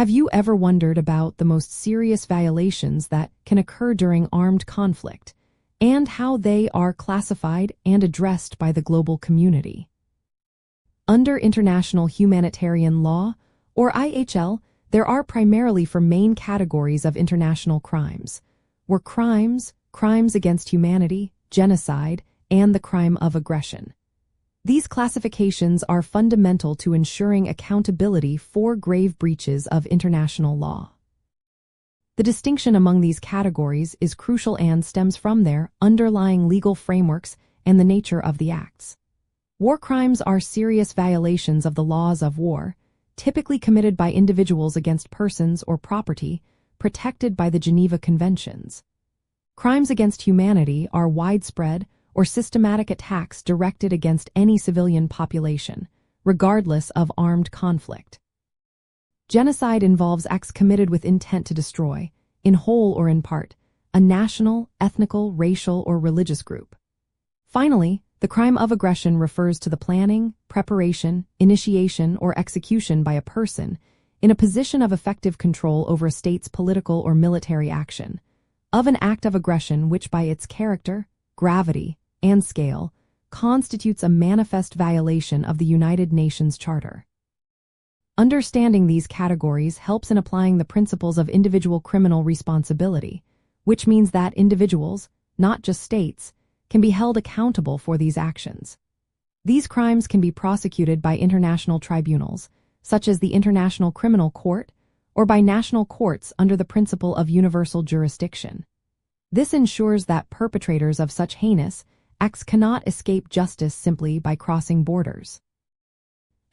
Have you ever wondered about the most serious violations that can occur during armed conflict, and how they are classified and addressed by the global community? Under international humanitarian law, or IHL, there are primarily four main categories of international crimes, were crimes against humanity, genocide, and the crime of aggression. These classifications are fundamental to ensuring accountability for grave breaches of international law. The distinction among these categories is crucial and stems from their underlying legal frameworks and the nature of the acts. War crimes are serious violations of the laws of war, typically committed by individuals against persons or property protected by the Geneva Conventions. Crimes against humanity are widespread or systematic attacks directed against any civilian population, regardless of armed conflict. Genocide involves acts committed with intent to destroy, in whole or in part, a national, ethnical, racial, or religious group. Finally, the crime of aggression refers to the planning, preparation, initiation, or execution by a person in a position of effective control over a state's political or military action, of an act of aggression which by its character, gravity, and scale, constitutes a manifest violation of the United Nations Charter. Understanding these categories helps in applying the principles of individual criminal responsibility, which means that individuals, not just states, can be held accountable for these actions. These crimes can be prosecuted by international tribunals, such as the International Criminal Court, or by national courts under the principle of universal jurisdiction. This ensures that perpetrators of such heinous acts cannot escape justice simply by crossing borders.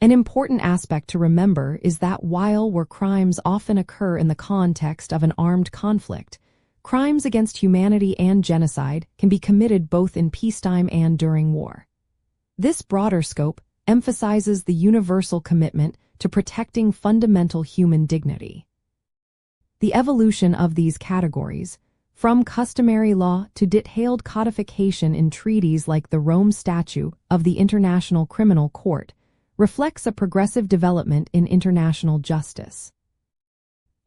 An important aspect to remember is that while war crimes often occur in the context of an armed conflict, crimes against humanity and genocide can be committed both in peacetime and during war. This broader scope emphasizes the universal commitment to protecting fundamental human dignity. The evolution of these categories, from customary law to detailed codification in treaties like the Rome Statute of the International Criminal Court, reflects a progressive development in international justice.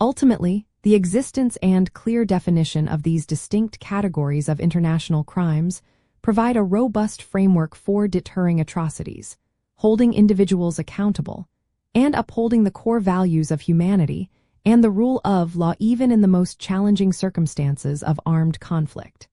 Ultimately, the existence and clear definition of these distinct categories of international crimes provide a robust framework for deterring atrocities, holding individuals accountable, and upholding the core values of humanity and the rule of law even in the most challenging circumstances of armed conflict.